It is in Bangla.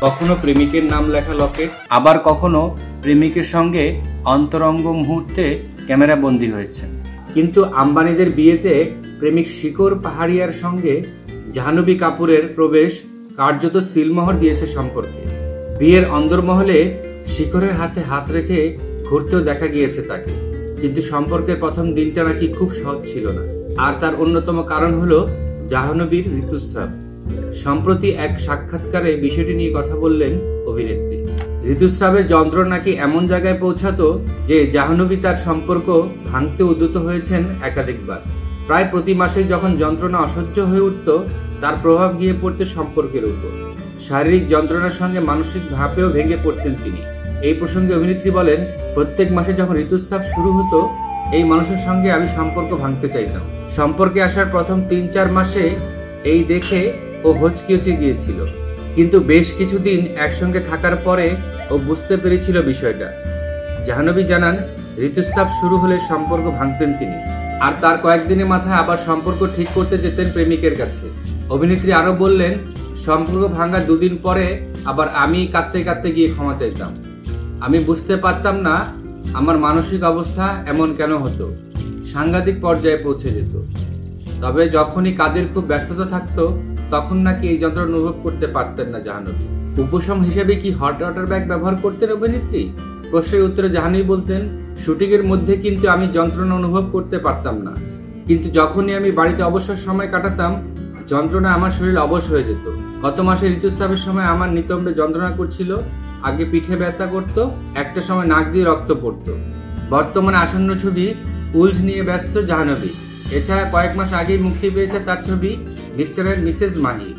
কখনো প্রেমিকের নাম লেখা লকেট, আবার কখনো প্রেমিকের সঙ্গে অন্তরঙ্গ মুহূর্তে ক্যামেরা বন্দী হয়েছে। কিন্তু আম্বানিদের বিয়েতে প্রেমিক শিকর পাহাড়িয়ার সঙ্গে জাহ্নবী কাপুরের প্রবেশ কার্যত সিলমোহর দিয়েছে সম্পর্কে। বিয়ের অন্দরমহলে শিকরের হাতে হাত রেখে ঘুরতেও দেখা গিয়েছে তাকে, কিন্তু সম্পর্কের প্রথম দিনটা নাকি খুব সহজ ছিল না। আর তার অন্যতম কারণ হলো জাহ্নবীর ঋতুস্রাব। সম্প্রতি এক সাক্ষাৎকারে বিষয়টি নিয়ে কথা বললেন অভিনেত্রী। ঋতুস্রাবের যন্ত্রণা নাকি এমন জায়গায় পৌঁছাতো যে জাহ্নবী তার সম্পর্ক ভাঙতে উদ্যত হয়েছেন একাধিকবার। প্রায় প্রতি মাসে যখন যন্ত্রণা অসহ্য হয়ে উঠত, তার প্রভাব গিয়ে পড়তে সম্পর্কের উপর। শারীরিক যন্ত্রণার সঙ্গে মানসিক ভাবেও ভেঙে পড়তেন তিনি। এই প্রসঙ্গে অভিনেত্রী বলেন, প্রত্যেক মাসে যখন ঋতুস্রাব শুরু হতো, এই মানুষের সঙ্গে আমি সম্পর্ক ভাঙতে চাইতাম। সম্পর্কে আসার প্রথম ৩-৪ মাসে এই দেখে ও হচকিয়ে গিয়েছিল, কিন্তু বেশ কিছুদিন একসঙ্গে থাকার পরে ও বুঝতে পেরেছিল বিষয়টা। জাহ্নবী জানান, ঋতুস্রাব শুরু হলে সম্পর্ক ভাঙতেন তিনি, আর তার কয়েকদিনের মাথায় আবার সম্পর্ক ঠিক করতে যেতেন প্রেমিকের কাছে। অভিনেত্রী আরো বললেন, সম্পর্ক ভাঙার 2 দিন পরে আবার আমি কাঁদতে কাঁদতে গিয়ে ক্ষমা চাইতাম। আমি বুঝতে পারতাম না আমার মানসিক অবস্থা এমন কেন হতো, সাংঘাতিক পর্যায়ে পৌঁছে যেত। তবে যখনই কাজের খুব ব্যস্ততা থাকতো, তখন নাকি এই যন্ত্রণা অনুভব করতে পারতেন না জাহ্নবী। উপশম হিসেবে কি হট ওয়াটার ব্যাগ ব্যবহার করতেন অভিনেত্রী? প্রশ্নের উত্তরে জাহ্নবী বলতেন, শুটিং এর মধ্যে কিন্তু আমি যন্ত্রণা অনুভব করতে পারতাম না, কিন্তু যখনই আমি বাড়িতে অবসর সময় কাটাতাম, যন্ত্রণা আমার শরীর অবশ হয়ে যেত। গত মাসে ঋতুস্রাবের সময় আমার নিতম্বে যন্ত্রণা করছিল, আগে পিঠে ব্যথা করতো, একটা সময় নাক দিয়ে রক্ত পড়তো। বর্তমানে আসন্ন ছবি উলঝ নিয়ে ব্যস্ত জাহ্নবী। এছাড়া কয়েক মাস আগেই মুক্তি পেয়েছে তার ছবি মিস্টার এন্ড মিসেস মাহি।